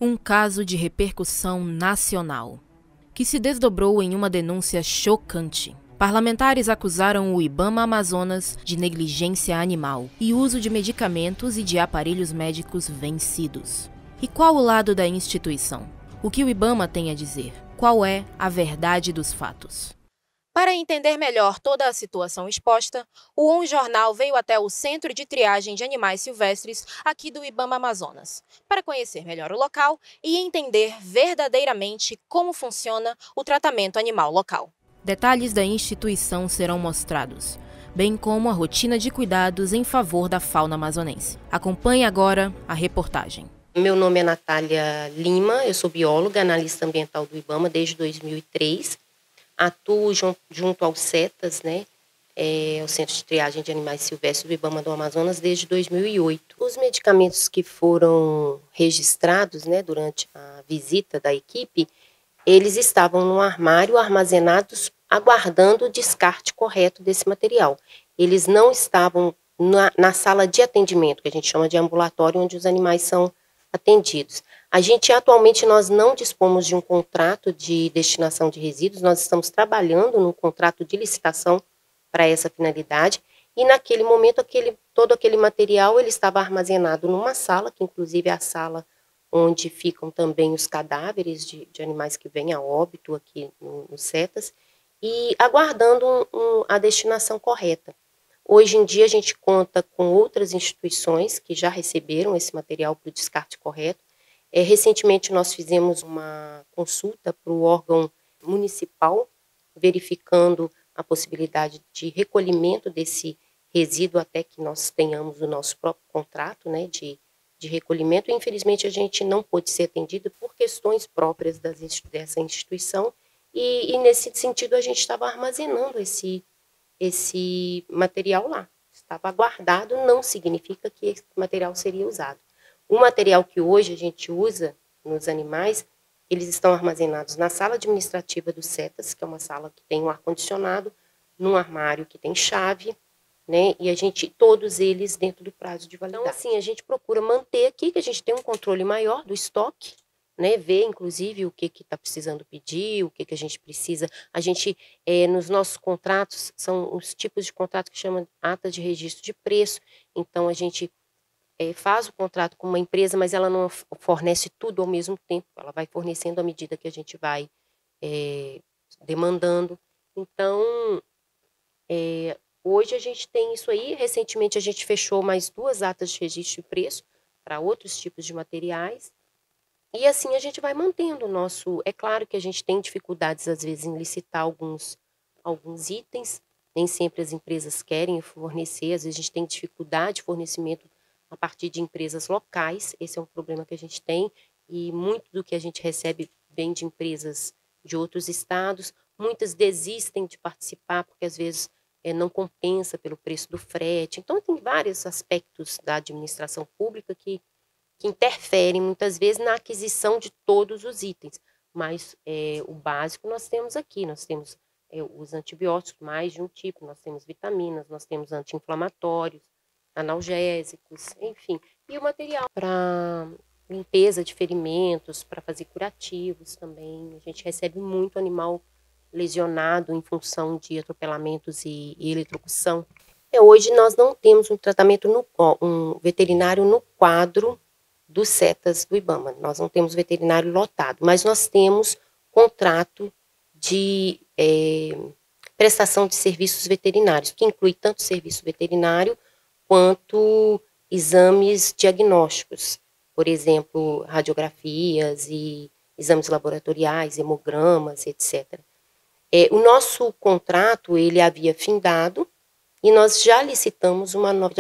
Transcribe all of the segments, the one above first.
Um caso de repercussão nacional, que se desdobrou em uma denúncia chocante. Parlamentares acusaram o IBAMA Amazonas de negligência animal e uso de medicamentos e de aparelhos médicos vencidos. E qual o lado da instituição? O que o IBAMA tem a dizer? Qual é a verdade dos fatos? Para entender melhor toda a situação exposta, o ON Jornal veio até o Centro de Triagem de Animais Silvestres aqui do IBAMA Amazonas, para conhecer melhor o local e entender verdadeiramente como funciona o tratamento animal local. Detalhes da instituição serão mostrados, bem como a rotina de cuidados em favor da fauna amazonense. Acompanhe agora a reportagem. Meu nome é Natália Lima, eu sou bióloga, analista ambiental do IBAMA desde 2003. Atuo junto ao CETAS, o Centro de Triagem de Animais Silvestres do IBAMA do Amazonas, desde 2008. Os medicamentos que foram registrados, durante a visita da equipe, eles estavam no armário armazenados, aguardando o descarte correto desse material. Eles não estavam na sala de atendimento, que a gente chama de ambulatório, onde os animais são atendidos. Atualmente, nós não dispomos de um contrato de destinação de resíduos, nós estamos trabalhando num contrato de licitação para essa finalidade, e naquele momento, todo aquele material ele estava armazenado numa sala, que inclusive é a sala onde ficam também os cadáveres de animais que vêm a óbito aqui no CETAS, e aguardando a destinação correta. Hoje em dia, a gente conta com outras instituições que já receberam esse material para o descarte correto. Recentemente, nós fizemos uma consulta para o órgão municipal, verificando a possibilidade de recolhimento desse resíduo até que nós tenhamos o nosso próprio contrato de recolhimento. Infelizmente, a gente não pôde ser atendido por questões próprias dessa instituição e nesse sentido, a gente estava armazenando esse material lá. Estava guardado, não significa que esse material seria usado. O material que hoje a gente usa nos animais, eles estão armazenados na sala administrativa do CETAS, que é uma sala que tem um ar-condicionado, num armário que tem chave, e todos eles dentro do prazo de validade. Então, assim, a gente procura manter aqui, que a gente tem um controle maior do estoque, ver, inclusive, o que está precisando pedir, o que a gente precisa. A gente, nos nossos contratos, são os tipos de contrato que chama ata de registro de preço. Então, a gente faz o contrato com uma empresa, mas ela não fornece tudo ao mesmo tempo. Ela vai fornecendo à medida que a gente vai demandando. Então, hoje a gente tem isso aí. Recentemente, a gente fechou mais 2 atas de registro de preço para outros tipos de materiais. E assim a gente vai mantendo o nosso... É claro que a gente tem dificuldades, às vezes, em licitar alguns itens. Nem sempre as empresas querem fornecer. Às vezes a gente tem dificuldade de fornecimento a partir de empresas locais. Esse é um problema que a gente tem. E muito do que a gente recebe vem de empresas de outros estados. Muitas desistem de participar porque, às vezes, não compensa pelo preço do frete. Então, tem vários aspectos da administração pública que interferem muitas vezes na aquisição de todos os itens. Mas o básico nós temos aqui, nós temos os antibióticos, mais de um tipo, nós temos vitaminas, nós temos anti-inflamatórios, analgésicos, enfim. E o material para limpeza de ferimentos, para fazer curativos também. A gente recebe muito animal lesionado em função de atropelamentos e eletrocução. Hoje nós não temos um tratamento, um veterinário no quadro dos CETAS do IBAMA. Nós não temos veterinário lotado, mas nós temos contrato de prestação de serviços veterinários, que inclui tanto serviço veterinário quanto exames diagnósticos, por exemplo, radiografias e exames laboratoriais, hemogramas, etc. O nosso contrato ele havia findado e nós já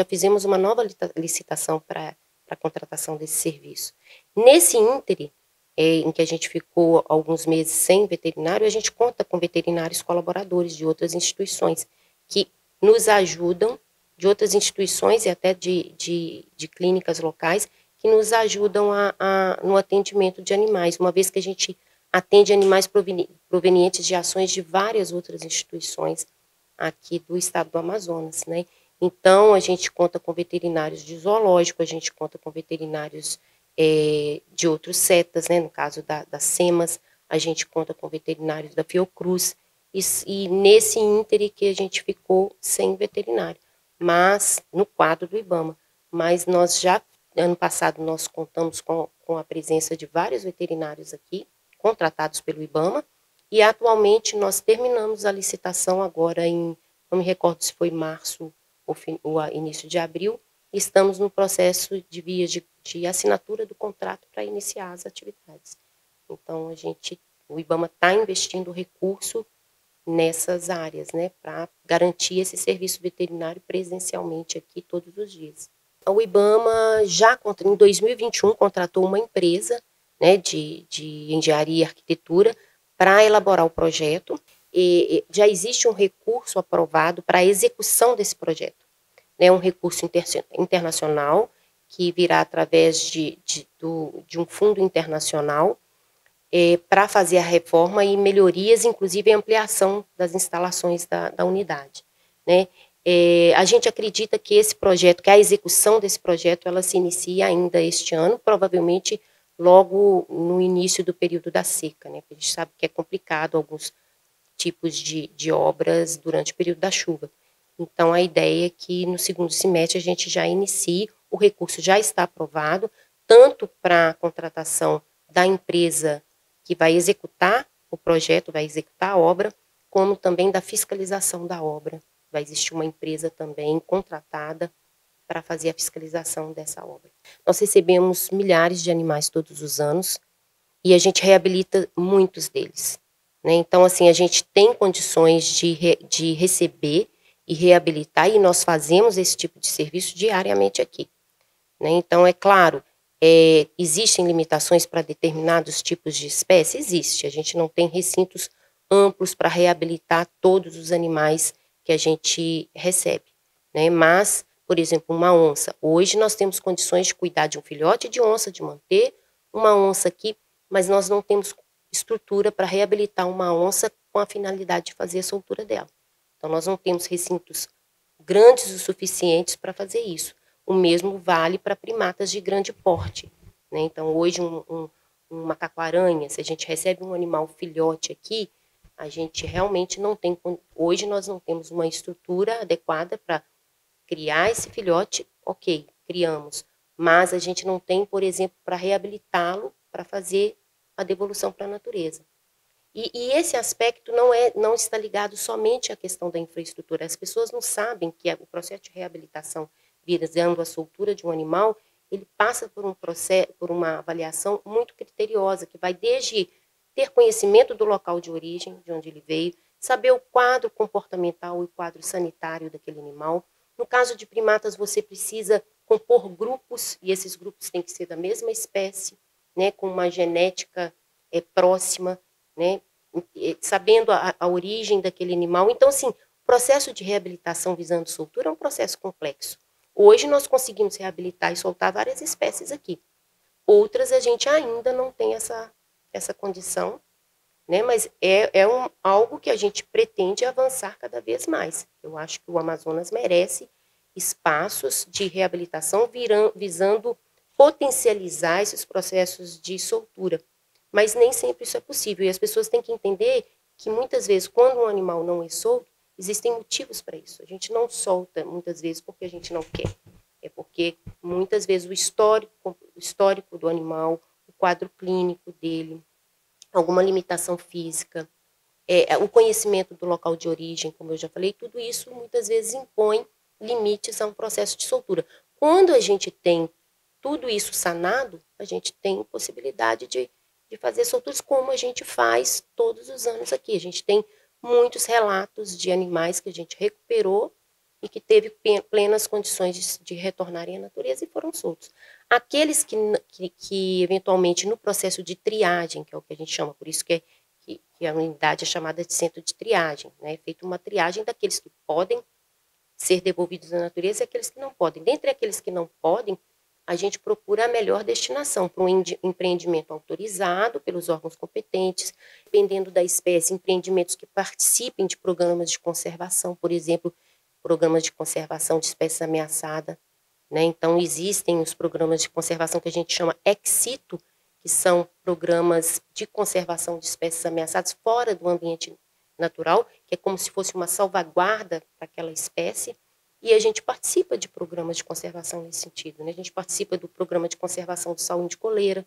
fizemos uma nova licitação para a contratação desse serviço. Nesse íntere, em que a gente ficou alguns meses sem veterinário, a gente conta com veterinários colaboradores de outras instituições que nos ajudam, de outras instituições e até de clínicas locais, que nos ajudam no atendimento de animais, uma vez que a gente atende animais provenientes de ações de várias outras instituições aqui do estado do Amazonas, Então, a gente conta com veterinários de zoológico, a gente conta com veterinários de outros CETAs, né? No caso das SEMAS, a gente conta com veterinários da Fiocruz, e nesse íntere que a gente ficou sem veterinário, mas no quadro do IBAMA. Mas nós já, ano passado, nós contamos com a presença de vários veterinários aqui, contratados pelo IBAMA, e atualmente nós terminamos a licitação agora não me recordo se foi março ou início de abril, e estamos no processo de vias de assinatura do contrato para iniciar as atividades. Então, o IBAMA está investindo recurso nessas áreas, né, para garantir esse serviço veterinário presencialmente aqui todos os dias. O IBAMA em 2021 contratou uma empresa, né, de engenharia e arquitetura para elaborar o projeto, e já existe um recurso aprovado para a execução desse projeto, né, um recurso internacional que virá através de um fundo internacional para fazer a reforma e melhorias, inclusive a ampliação das instalações da unidade, né? A gente acredita que esse projeto, que a execução desse projeto, ela se inicia ainda este ano, provavelmente logo no início do período da seca, né? A gente sabe que é complicado alguns tipos de obras durante o período da chuva. Então, a ideia é que no segundo semestre a gente já inicie, o recurso já está aprovado, tanto para a contratação da empresa que vai executar o projeto, vai executar a obra, como também da fiscalização da obra. Vai existir uma empresa também contratada para fazer a fiscalização dessa obra. Nós recebemos milhares de animais todos os anos e a gente reabilita muitos deles, né? Então, assim, a gente tem condições de receber e reabilitar, e nós fazemos esse tipo de serviço diariamente aqui, né? Então, é claro, existem limitações para determinados tipos de espécie? Existe. A gente não tem recintos amplos para reabilitar todos os animais que a gente recebe, né? Mas, por exemplo, uma onça. Hoje nós temos condições de cuidar de um filhote de onça, de manter uma onça aqui, mas nós não temos estrutura para reabilitar uma onça com a finalidade de fazer a soltura dela. Então, nós não temos recintos grandes o suficientes para fazer isso. O mesmo vale para primatas de grande porte, né? Então, hoje, um macaco-aranha, se a gente recebe um animal filhote aqui, a gente realmente não tem... Hoje, nós não temos uma estrutura adequada para criar esse filhote. Ok, criamos, mas a gente não tem, por exemplo, para reabilitá-lo, para fazer a devolução para a natureza. E esse aspecto não está ligado somente à questão da infraestrutura. As pessoas não sabem que o processo de reabilitação visando a soltura de um animal, ele passa por um processo, por uma avaliação muito criteriosa, que vai desde ter conhecimento do local de origem, de onde ele veio, saber o quadro comportamental e o quadro sanitário daquele animal. No caso de primatas, você precisa compor grupos, e esses grupos têm que ser da mesma espécie, né, com uma genética próxima, né, sabendo a origem daquele animal. Então, assim, o processo de reabilitação visando soltura é um processo complexo. Hoje nós conseguimos reabilitar e soltar várias espécies aqui. Outras a gente ainda não tem essa condição, né? Mas algo que a gente pretende avançar cada vez mais. Eu acho que o Amazonas merece espaços de reabilitação visando potencializar esses processos de soltura. Mas nem sempre isso é possível. E as pessoas têm que entender que muitas vezes, quando um animal não é solto, existem motivos para isso. A gente não solta, muitas vezes, porque a gente não quer. É porque, muitas vezes, o histórico do animal, o quadro clínico dele, alguma limitação física, o conhecimento do local de origem, como eu já falei, tudo isso, muitas vezes, impõe limites a um processo de soltura. Quando a gente tem tudo isso sanado, a gente tem possibilidade de fazer solturas, como a gente faz todos os anos aqui. A gente tem muitos relatos de animais que a gente recuperou e que teve plenas condições de retornarem à natureza e foram soltos. Aqueles que eventualmente, no processo de triagem, que é o que a gente chama, por isso que a unidade é chamada de centro de triagem, né? É feita uma triagem daqueles que podem ser devolvidos à natureza e aqueles que não podem. Dentre aqueles que não podem, a gente procura a melhor destinação para um empreendimento autorizado pelos órgãos competentes, dependendo da espécie, empreendimentos que participem de programas de conservação, por exemplo, programas de conservação de espécies ameaçadas, né? Então, existem os programas de conservação que a gente chama ex situ, que são programas de conservação de espécies ameaçadas fora do ambiente natural, que é como se fosse uma salvaguarda para aquela espécie, e a gente participa de programas de conservação nesse sentido, né? A gente participa do programa de conservação do sauim de coleira,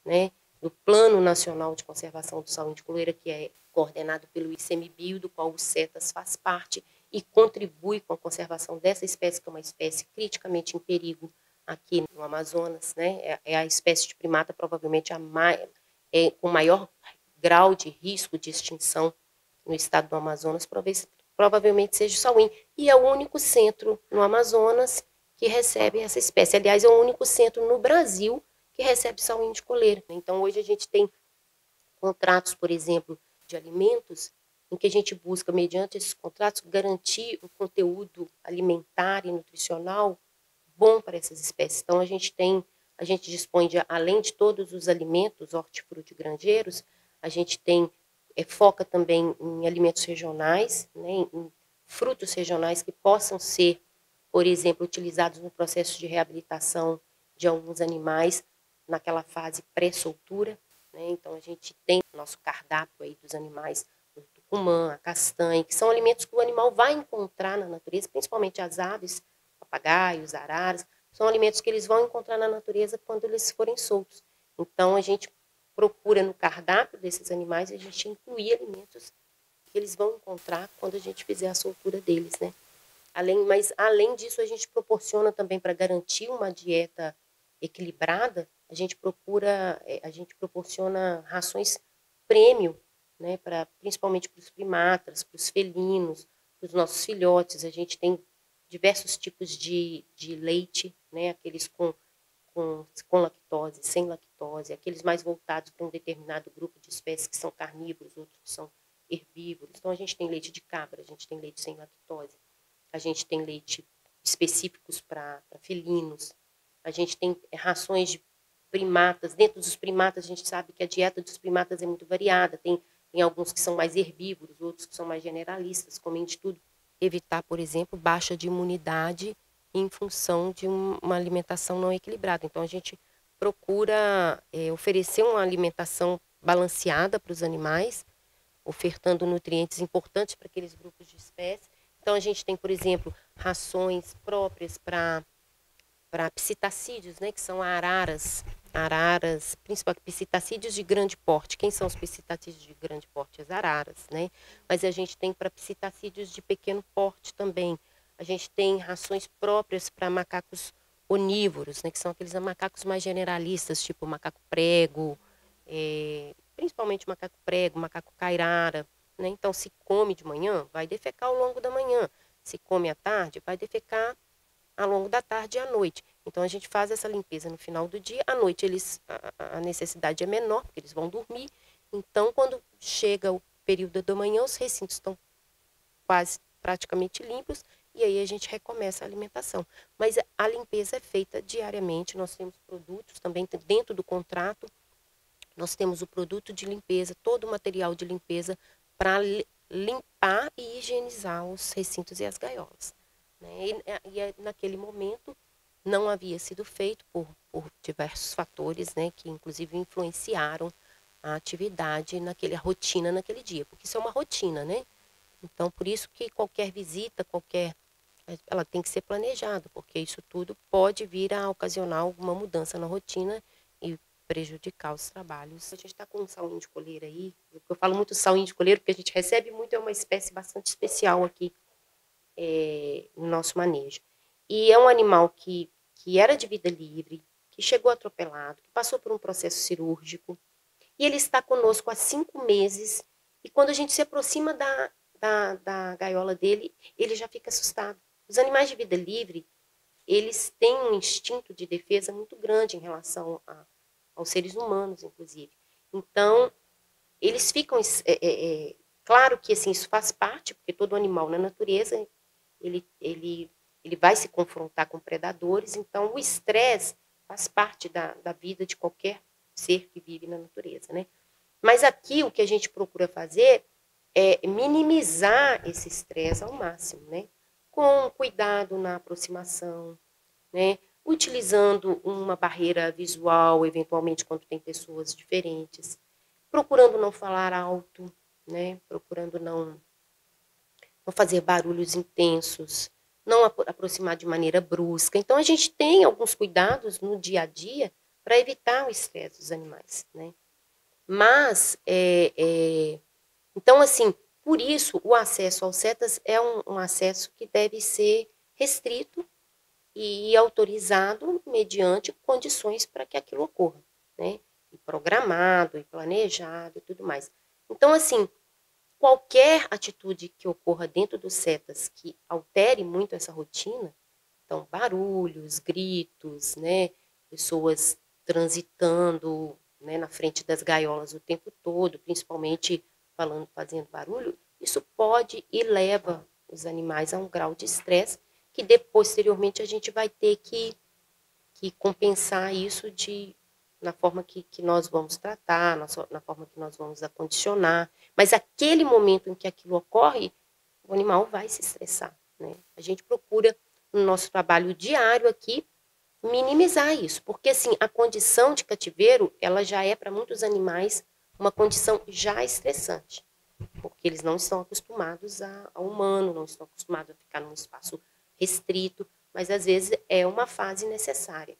né? Do Plano Nacional de Conservação do Sauim de coleira, que é coordenado pelo ICMBio, do qual o CETAS faz parte, e contribui com a conservação dessa espécie, que é uma espécie criticamente em perigo aqui no Amazonas, né? É a espécie de primata provavelmente com maior grau de risco de extinção no estado do Amazonas, provavelmente seja o sauim. E é o único centro no Amazonas que recebe essa espécie. Aliás, é o único centro no Brasil que recebe sauim de coleira. Então, hoje a gente tem contratos, por exemplo, de alimentos, em que a gente busca, mediante esses contratos, garantir um conteúdo alimentar e nutricional bom para essas espécies. Então, a gente dispõe de, além de todos os alimentos hortifrutigranjeiros, a gente foca também em alimentos regionais, né, em frutos regionais que possam ser, por exemplo, utilizados no processo de reabilitação de alguns animais naquela fase pré-soltura, né? Então, a gente tem o nosso cardápio aí dos animais, o tucumã, a castanha, que são alimentos que o animal vai encontrar na natureza, principalmente as aves, papagaios, araras, são alimentos que eles vão encontrar na natureza quando eles forem soltos. Então, a gente procura no cardápio desses animais, a gente incluir alimentos que eles vão encontrar quando a gente fizer a soltura deles, né? Mas, além disso, a gente proporciona também, para garantir uma dieta equilibrada, a gente proporciona rações premium, né, principalmente para os primatas, para os felinos, para os nossos filhotes. A gente tem diversos tipos de leite, né, aqueles com lactose, sem lactose, aqueles mais voltados para um determinado grupo de espécies que são carnívoros, outros que são herbívoros. Então, a gente tem leite de cabra, a gente tem leite sem lactose, a gente tem leite específicos para felinos, a gente tem rações de primatas. Dentro dos primatas, a gente sabe que a dieta dos primatas é muito variada, tem alguns que são mais herbívoros, outros que são mais generalistas, comem de tudo. Evitar, por exemplo, baixa de imunidade em função de uma alimentação não equilibrada. Então, a gente procura oferecer uma alimentação balanceada para os animais, ofertando nutrientes importantes para aqueles grupos de espécies. Então, a gente tem, por exemplo, rações próprias para psitacídeos, né, que são araras, principalmente psitacídeos de grande porte. Quem são os psitacídeos de grande porte? As araras, né? Mas a gente tem para psitacídeos de pequeno porte também. A gente tem rações próprias para macacos onívoros, né, que são aqueles macacos mais generalistas, tipo macaco prego, principalmente macaco prego, macaco cairara, né? Então, se come de manhã, vai defecar ao longo da manhã. Se come à tarde, vai defecar ao longo da tarde e à noite. Então, a gente faz essa limpeza no final do dia. À noite, a necessidade é menor, porque eles vão dormir. Então, quando chega o período da manhã, os recintos estão quase praticamente limpos, e aí a gente recomeça a alimentação. Mas a limpeza é feita diariamente. Nós temos produtos também dentro do contrato. Nós temos o produto de limpeza, todo o material de limpeza para limpar e higienizar os recintos e as gaiolas, né? E naquele momento não havia sido feito por diversos fatores, né, que inclusive influenciaram a atividade a rotina naquele dia, porque isso é uma rotina, né? Então, por isso que qualquer visita, ela tem que ser planejada, porque isso tudo pode vir a ocasionar alguma mudança na rotina e prejudicar os trabalhos. A gente está com um sauim de coleira aí, eu falo muito sauim de coleira porque a gente recebe muito, é uma espécie bastante especial aqui no nosso manejo. E é um animal que era de vida livre, que chegou atropelado, que passou por um processo cirúrgico, e ele está conosco há 5 meses, e quando a gente se aproxima da gaiola dele, ele já fica assustado. Os animais de vida livre, eles têm um instinto de defesa muito grande em relação aos seres humanos, inclusive. Então, eles ficam... claro que assim, isso faz parte, porque todo animal na natureza, ele vai se confrontar com predadores, então o estresse faz parte da vida de qualquer ser que vive na natureza, né? Mas aqui o que a gente procura fazer é minimizar esse estresse ao máximo, né? Com cuidado na aproximação, né? utilizando uma barreira visual, eventualmente quando tem pessoas diferentes, procurando não falar alto, né? Procurando não fazer barulhos intensos, não aproximar de maneira brusca. Então, a gente tem alguns cuidados no dia a dia para evitar o estresse dos animais, né? Mas, então, assim, por isso, o acesso aos setas é um acesso que deve ser restrito e autorizado mediante condições para que aquilo ocorra, né? E programado, e planejado e tudo mais. Então, assim, qualquer atitude que ocorra dentro dos setas que altere muito essa rotina, então barulhos, gritos, né, pessoas transitando, né, na frente das gaiolas o tempo todo, principalmente fazendo barulho, isso pode e leva os animais a um grau de estresse que posteriormente a gente vai ter que compensar isso na forma que nós vamos tratar, na forma que nós vamos acondicionar. Mas aquele momento em que aquilo ocorre, o animal vai se estressar, né? A gente procura, no nosso trabalho diário aqui, minimizar isso, porque assim, a condição de cativeiro, ela já é para muitos animais uma condição já estressante, porque eles não estão acostumados ao humano, não estão acostumados a ficar num espaço restrito, mas às vezes é uma fase necessária.